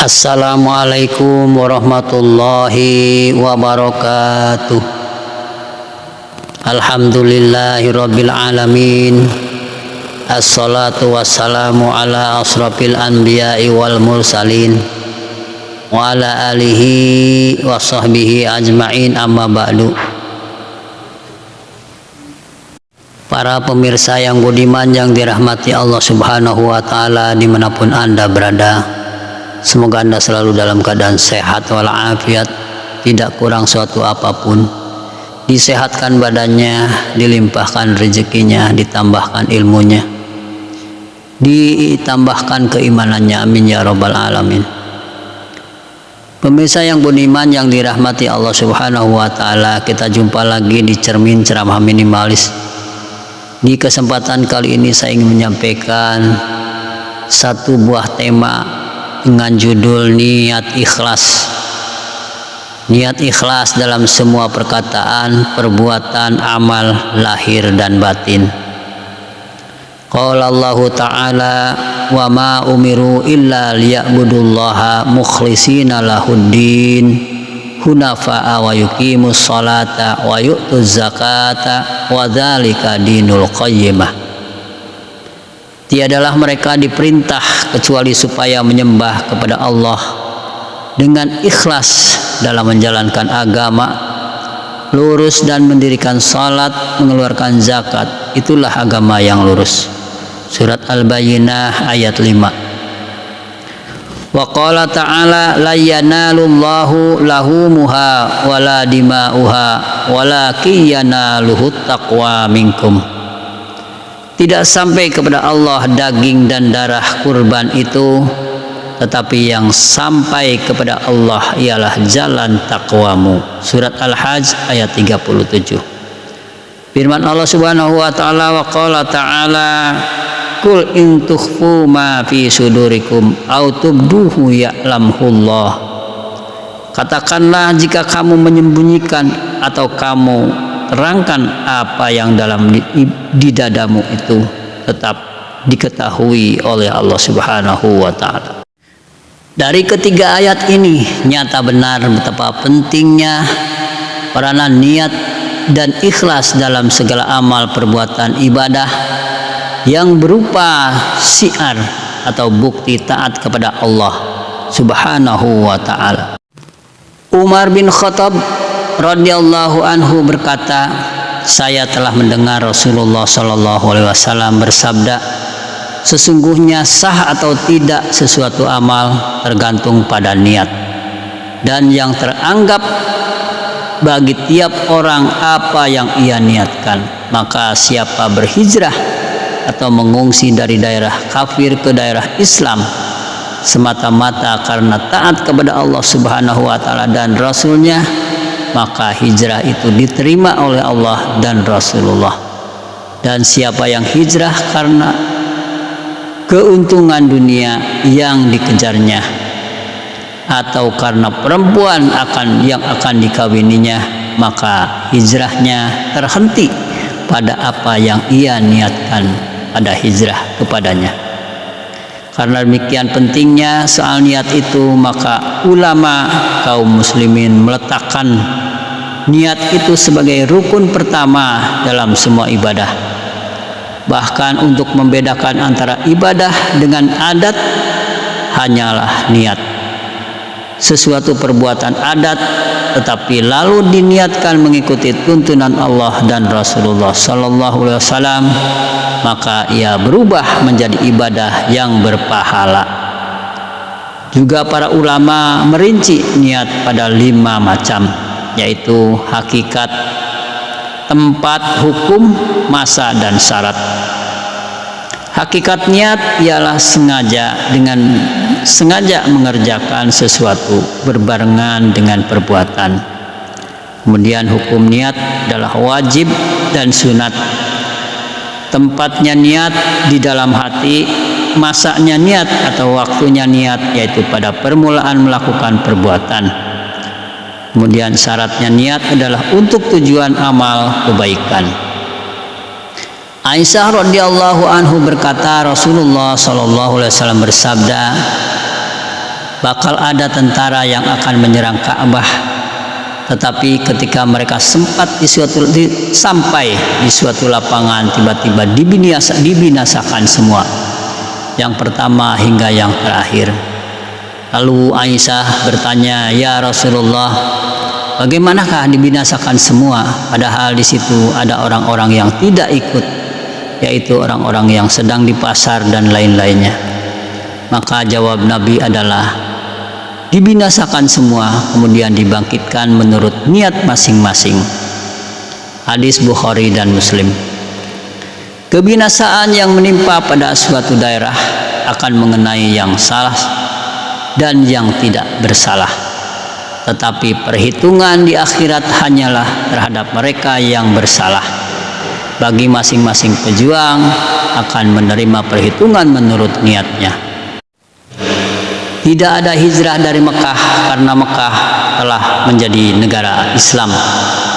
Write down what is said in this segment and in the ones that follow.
Assalamualaikum warahmatullahi wabarakatuh. Alhamdulillahirabbil alamin. Assalatu wassalamu ala asrafil anbiya'i wal mursalin wa ala alihi wa sahbihi ajma'in, amma ba'du. Para pemirsa yang budiman yang dirahmati Allah Subhanahu wa ta'ala dimanapun Anda berada, semoga Anda selalu dalam keadaan sehat walafiat, tidak kurang suatu apapun, disehatkan badannya, dilimpahkan rezekinya, ditambahkan ilmunya, ditambahkan keimanannya, amin ya rabbal alamin. Pemirsa yang budiman yang dirahmati Allah Subhanahu wa ta'ala, kita jumpa lagi di Cermin Ceramah Minimalis. Di kesempatan kali ini saya ingin menyampaikan satu buah tema dengan judul niat ikhlas. Niat ikhlas dalam semua perkataan, perbuatan, amal, lahir dan batin. Qala Allah Ta'ala, wa ma umiru illa liya'budullaha mukhlishina lahuddin hunafa'a wa yuqimus salata wa yu'tuz zakata wa dzalika dinul qayyimah. Tiadalah mereka diperintah kecuali supaya menyembah kepada Allah dengan ikhlas dalam menjalankan agama, lurus dan mendirikan salat, mengeluarkan zakat. Itulah agama yang lurus. Surat Al-Bayyinah ayat 5. Wa qala ta'ala, la yanalullahu lahumuha wala dima'uha walakin yanaluhut taqwa minkum. Tidak sampai kepada Allah daging dan darah kurban itu, tetapi yang sampai kepada Allah ialah jalan takwamu. Surat Al-Hajj ayat 37. Firman Allah Subhanahu wa ta'ala, wa qala ta'ala, kul in tukhfu ma fi sudurikum au tubduhu ya'lamullah. Katakanlah, jika kamu menyembunyikan atau kamu terangkan apa yang dalam di dadamu itu, tetap diketahui oleh Allah Subhanahu wa ta'ala. Dari ketiga ayat ini nyata benar betapa pentingnya peranan niat dan ikhlas dalam segala amal perbuatan ibadah yang berupa syiar atau bukti taat kepada Allah Subhanahu wa ta'ala. Umar bin Khattab radhiyallahu anhu berkata, saya telah mendengar Rasulullah sallallahu alaihi wasallam bersabda, sesungguhnya sah atau tidak sesuatu amal tergantung pada niat, dan yang teranggap bagi tiap orang apa yang ia niatkan. Maka siapa berhijrah atau mengungsi dari daerah kafir ke daerah Islam semata-mata karena taat kepada Allah Subhanahu wa ta'ala dan Rasulnya, maka hijrah itu diterima oleh Allah dan Rasulullah. Dan siapa yang hijrah karena keuntungan dunia yang dikejarnya atau karena perempuan yang akan dikawininya, maka hijrahnya terhenti pada apa yang ia niatkan pada hijrah kepadanya. Karena demikian pentingnya soal niat itu, maka ulama kaum muslimin meletakkan niat itu sebagai rukun pertama dalam semua ibadah. Bahkan untuk membedakan antara ibadah dengan adat hanyalah niat. Sesuatu perbuatan adat tetapi lalu diniatkan mengikuti tuntunan Allah dan Rasulullah sallallahu alaihi wasallam, maka ia berubah menjadi ibadah yang berpahala. Juga para ulama merinci niat pada 5 macam, yaitu hakikat, tempat, hukum, masa, dan syarat. Hakikat niat ialah sengaja mengerjakan sesuatu berbarengan dengan perbuatan. Kemudian hukum niat adalah wajib dan sunat. Tempatnya niat di dalam hati, masanya niat atau waktunya niat yaitu pada permulaan melakukan perbuatan. Kemudian syaratnya niat adalah untuk tujuan amal kebaikan. Aisyah radhiyallahu anhu berkata, Rasulullah sallallahu alaihi wasallam bersabda, bakal ada tentara yang akan menyerang Ka'bah. Tetapi ketika mereka sampai di suatu lapangan, tiba-tiba dibinasakan semua, yang pertama hingga yang terakhir. Lalu Aisyah bertanya, "Ya Rasulullah, bagaimanakah dibinasakan semua, padahal di situ ada orang-orang yang tidak ikut, yaitu orang-orang yang sedang di pasar dan lain-lainnya?" Maka jawab Nabi adalah, dibinasakan semua, kemudian dibangkitkan menurut niat masing-masing. Hadis Bukhari dan Muslim. Kebinasaan yang menimpa pada suatu daerah akan mengenai yang salah dan yang tidak bersalah, tetapi perhitungan di akhirat hanyalah terhadap mereka yang bersalah. Bagi masing-masing pejuang akan menerima perhitungan menurut niatnya. Tidak ada hijrah dari Mekah karena Mekah telah menjadi negara Islam.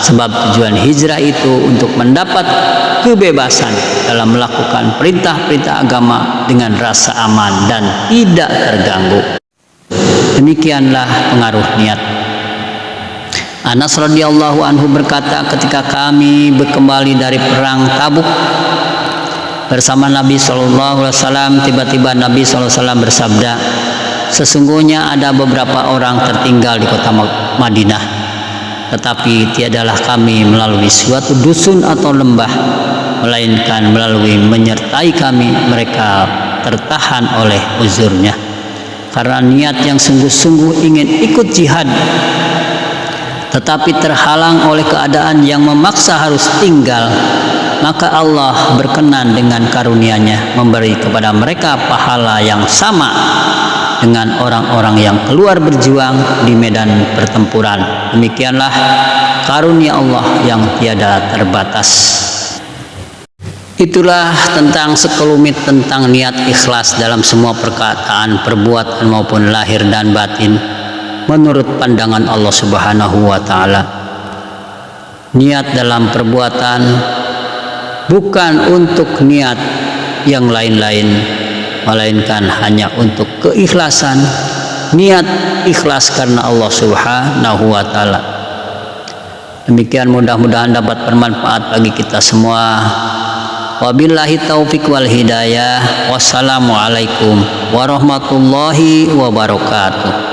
Sebab tujuan hijrah itu untuk mendapat kebebasan dalam melakukan perintah-perintah agama dengan rasa aman dan tidak terganggu. Demikianlah pengaruh niat. Anas radhiyallahu anhu berkata, ketika kami kembali dari perang Tabuk bersama Nabi SAW, tiba-tiba Nabi SAW bersabda, "Sesungguhnya ada beberapa orang tertinggal di kota Madinah, tetapi tiadalah kami melalui suatu dusun atau lembah, melainkan melalui menyertai kami mereka tertahan oleh uzurnya, karena niat yang sungguh-sungguh ingin ikut jihad, tetapi terhalang oleh keadaan yang memaksa harus tinggal. Maka Allah berkenan dengan karunia-Nya memberi kepada mereka pahala yang sama dengan orang-orang yang keluar berjuang di medan pertempuran. Demikianlah karunia Allah yang tiada terbatas." Itulah tentang sekelumit tentang niat ikhlas dalam semua perkataan, perbuatan maupun lahir dan batin menurut pandangan Allah Subhanahu wa taala. Niat dalam perbuatan bukan untuk niat yang lain-lain, melainkan hanya untuk keikhlasan, niat ikhlas karena Allah Subhanahu wa taala. Demikian, mudah-mudahan dapat bermanfaat bagi kita semua. Wabillahi taufik wal hidayah. Wassalamualaikum warahmatullahi wabarakatuh.